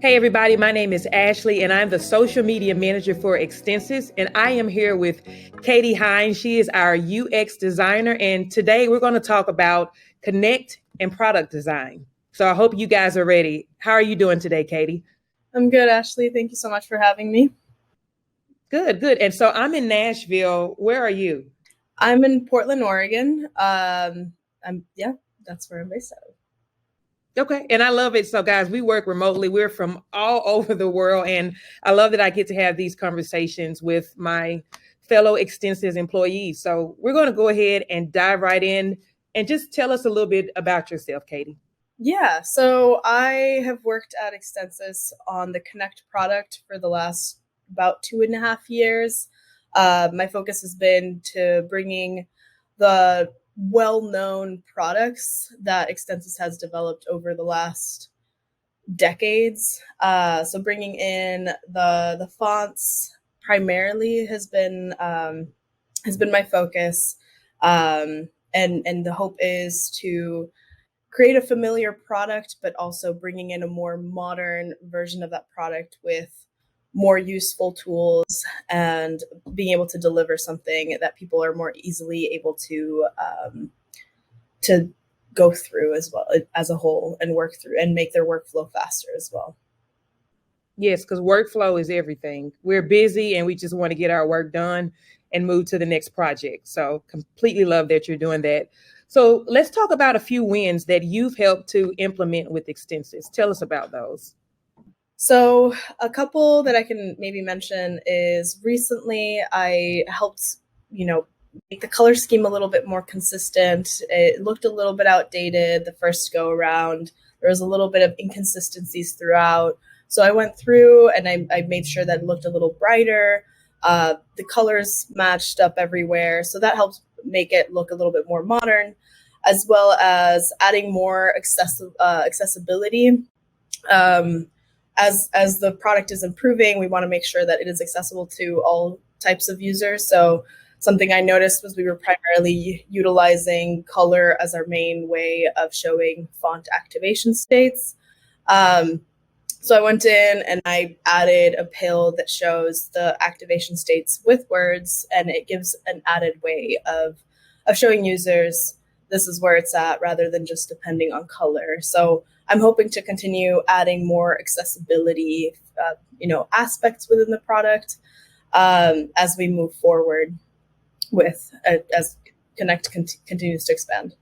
Hey everybody, my name is Ashley and I'm the social media manager for Extensis, and I am here with Katie Hinds. She is our UX designer, and today we're going to talk about connect and product design. So I hope you guys are ready. How are you doing today, Katie? I'm good, Ashley. Thank you so much for having me. Good, good. And so I'm in Nashville. Where are you? I'm in Portland, Oregon. Yeah, that's where I'm based out of. Okay. And I love it. So, guys, we work remotely. We're from all over the world. And I love that I get to have these conversations with my fellow Extensive employees. So, we're going to go ahead and dive right in and just tell us a little bit about yourself, Katie. Yeah, so I have worked at Extensis on the Connect product for the last about 2.5 years. My focus has been to bringing the well-known products that Extensis has developed over the last decades. So bringing in the fonts primarily has been my focus, and the hope is to create a familiar product, but also bringing in a more modern version of that product with more useful tools and being able to deliver something that people are more easily able to go through as well as a whole and work through and make their workflow faster as well. Yes, because workflow is everything. We're busy and we just want to get our work done and move to the next project. So, completely love that you're doing that. So, let's talk about a few wins that you've helped to implement with Extensis. Tell us about those. So, a couple that I can maybe mention is recently I helped, make the color scheme a little bit more consistent. It looked a little bit outdated the first go around. There was a little bit of inconsistencies throughout. So, I went through and I made sure that it looked a little brighter. The colors matched up everywhere. So, that helped make it look a little bit more modern, as well as adding more accessibility. Um, as the product is improving, we want to make sure that it is accessible to all types of users. So something I noticed was we were primarily utilizing color as our main way of showing font activation states. Um, so I went in and I added a pill that shows the activation states with words, and it gives an added way of showing users this is where it's at rather than just depending on color. So I'm hoping to continue adding more accessibility, aspects within the product as we move forward as Connect continues to expand.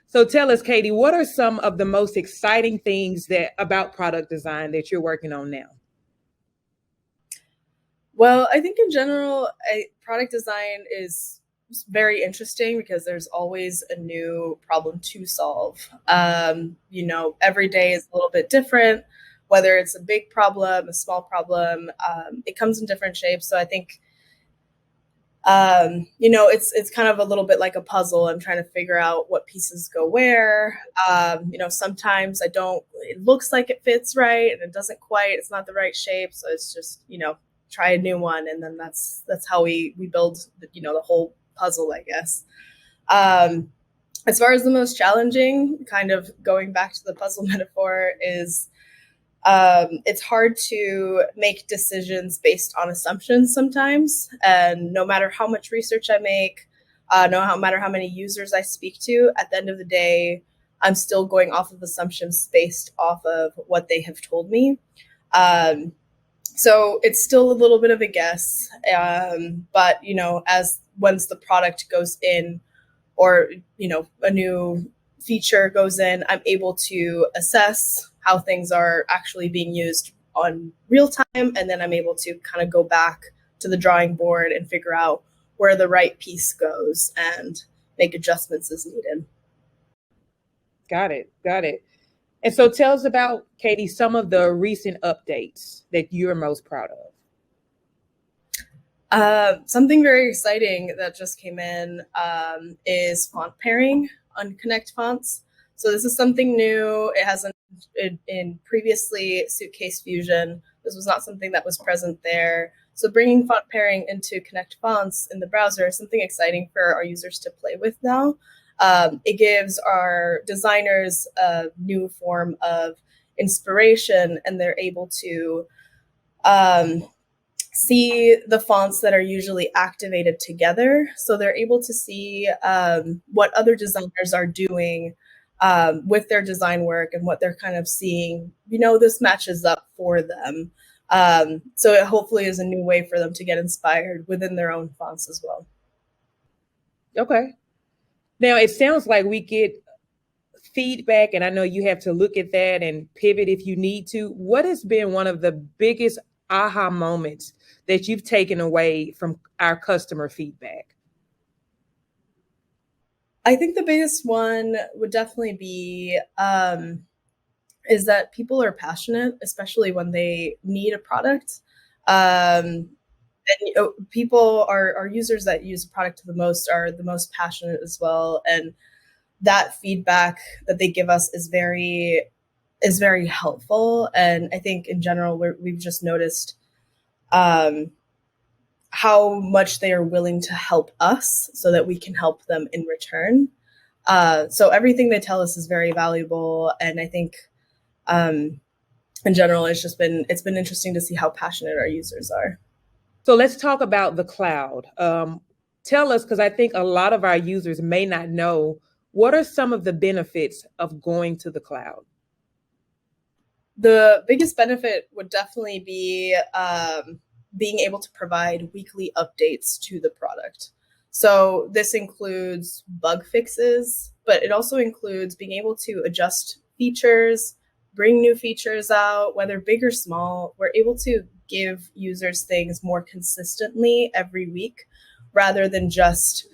So, tell us, Katie, what are some of the most exciting things that about product design that you're working on now? Well, I think in general, product design is very interesting because there's always a new problem to solve. Every day is a little bit different, whether it's a big problem, a small problem, it comes in different shapes. So I think, it's kind of a little bit like a puzzle. I'm trying to figure out what pieces go where. Sometimes it looks like it fits right and it doesn't quite, it's not the right shape. So it's just, try a new one, and then that's how we build the whole puzzle, I guess. As far as the most challenging, kind of going back to the puzzle metaphor, is it's hard to make decisions based on assumptions sometimes, and no matter how much research I make, no matter how many users I speak to, at the end of the day I'm still going off of assumptions based off of what they have told me. So it's still a little bit of a guess, but as once the product goes in, or a new feature goes in, I'm able to assess how things are actually being used on real time, and then I'm able to kind of go back to the drawing board and figure out where the right piece goes and make adjustments as needed. Got it. Got it. And so, tell us about, Katie, some of the recent updates that you're most proud of. Something very exciting that just came in is font pairing on Connect fonts. So this is something new. It hasn't in previously Suitcase Fusion. This was not something that was present there. So bringing font pairing into Connect fonts in the browser is something exciting for our users to play with now. It gives our designers a new form of inspiration, and they're able to um, see the fonts that are usually activated together. So they're able to see what other designers are doing with their design work and what they're kind of seeing. This matches up for them. So it hopefully is a new way for them to get inspired within their own fonts as well. Okay. Now it sounds like we get feedback, and I know you have to look at that and pivot if you need to. What has been one of the biggest aha moments that you've taken away from our customer feedback? I think the biggest one would definitely be is that people are passionate, especially when they need a product. And people, our users that use a product the most, are the most passionate as well. And that feedback that they give us is very helpful. And I think in general, we've just noticed um, how much they are willing to help us so that we can help them in return. So everything they tell us is very valuable, and I think um, in general, it's been interesting to see how passionate our users are. So let's talk about the cloud. Tell us, because I think a lot of our users may not know, what are some of the benefits of going to the cloud? The biggest benefit would definitely be being able to provide weekly updates to the product. So this includes bug fixes, but it also includes being able to adjust features, bring new features out, whether big or small. We're able to give users things more consistently every week rather than just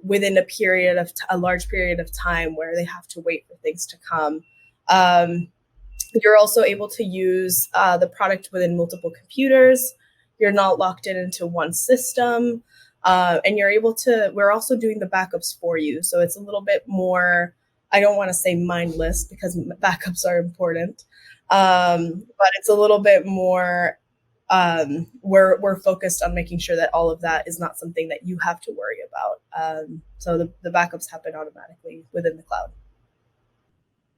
within a large period of time where they have to wait for things to come. um, you're also able to use the product within multiple computers. You're not locked into one system. And we're also doing the backups for you. So it's a little bit more, I don't want to say mindless because backups are important. But it's a little bit more, we're focused on making sure that all of that is not something that you have to worry about. So the backups happen automatically within the cloud.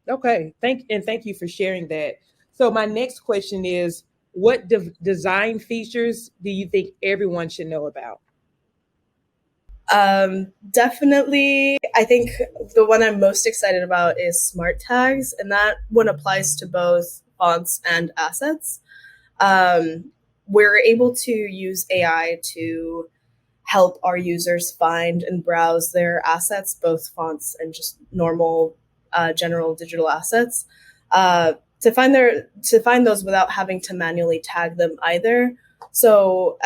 Okay, thank you for sharing that. So my next question is, what design features do you think everyone should know about? Definitely, I think the one I'm most excited about is smart tags, and that one applies to both fonts and assets. Um, we're able to use AI to help our users find and browse their assets, both fonts and just normal, general digital assets, to find those without having to manually tag them either. So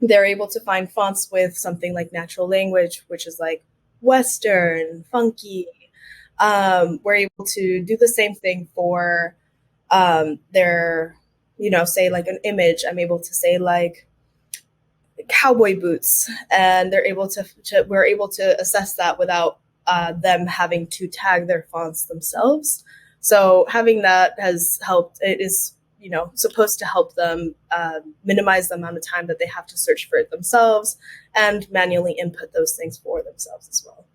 they're able to find fonts with something like natural language, which is like Western, funky. We're able to do the same thing for their, say like an image. I'm able to say like cowboy boots, and we're able to assess that without them having to tag their fonts themselves. So having that has helped. It is supposed to help them minimize the amount of time that they have to search for it themselves and manually input those things for themselves as well.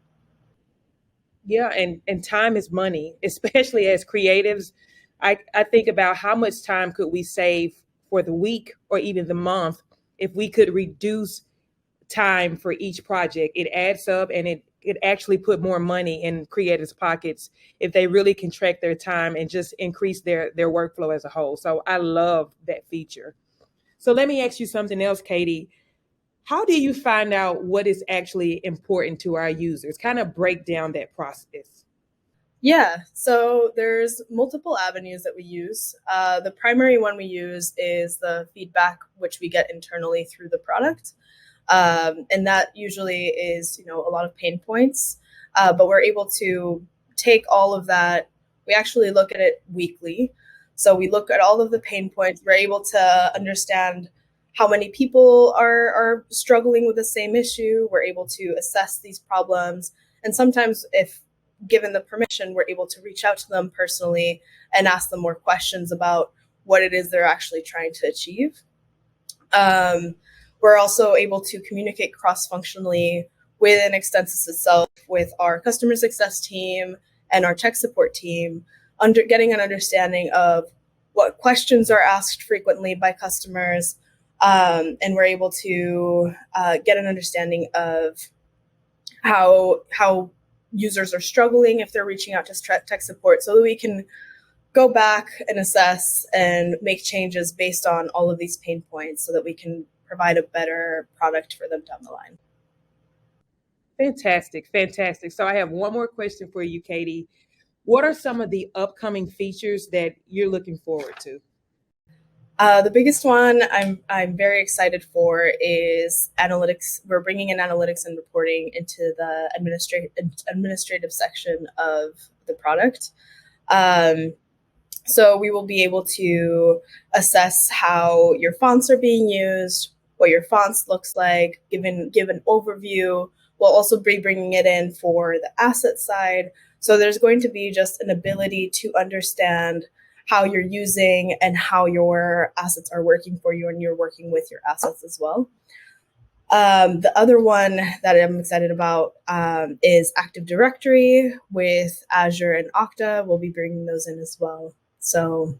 Yeah, and time is money, especially as creatives. I think about how much time could we save for the week or even the month if we could reduce time for each project. It adds up, and it actually put more money in creators' pockets if they really can track their time and just increase their workflow as a whole. So I love that feature. So let me ask you something else, Katie. How do you find out what is actually important to our users? Kind of break down that process. Yeah, so there's multiple avenues that we use. The primary one we use is the feedback which we get internally through the product. And that usually is a lot of pain points, but we're able to take all of that. We actually look at it weekly, so we look at all of the pain points. We're able to understand how many people are struggling with the same issue. We're able to assess these problems, and sometimes, if given the permission, we're able to reach out to them personally and ask them more questions about what it is they're actually trying to achieve. Um, we're also able to communicate cross-functionally within Extensis itself with our customer success team and our tech support team. getting an understanding of what questions are asked frequently by customers, and we're able to get an understanding of how users are struggling if they're reaching out to tech support, so that we can go back and assess and make changes based on all of these pain points, so that we can provide a better product for them down the line. Fantastic, fantastic. So I have one more question for you, Katie. What are some of the upcoming features that you're looking forward to? The biggest one I'm very excited for is analytics. We're bringing in analytics and reporting into the administrative section of the product. So we will be able to assess how your fonts are being used, what your fonts looks like, give an overview. We'll also be bringing it in for the asset side. So there's going to be just an ability to understand how you're using and how your assets are working for you, and you're working with your assets as well. The other one that I'm excited about is Active Directory with Azure and Okta. We'll be bringing those in as well. So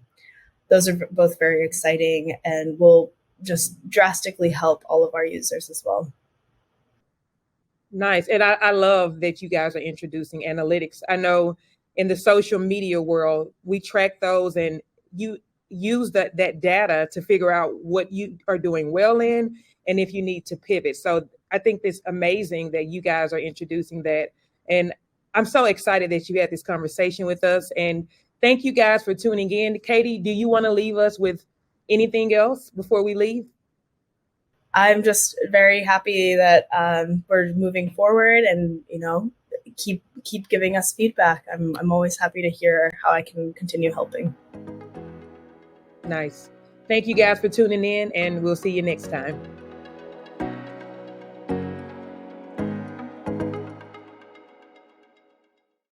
those are both very exciting and will just drastically help all of our users as well. Nice. And I love that you guys are introducing analytics. I know in the social media world, we track those and you use that data to figure out what you are doing well in and if you need to pivot. So I think it's amazing that you guys are introducing that. And I'm so excited that you had this conversation with us. And thank you guys for tuning in. Katie, do you want to leave us with anything else before we leave? I'm just very happy that we're moving forward, and keep giving us feedback. I'm always happy to hear how I can continue helping. Nice. Thank you guys for tuning in, and we'll see you next time.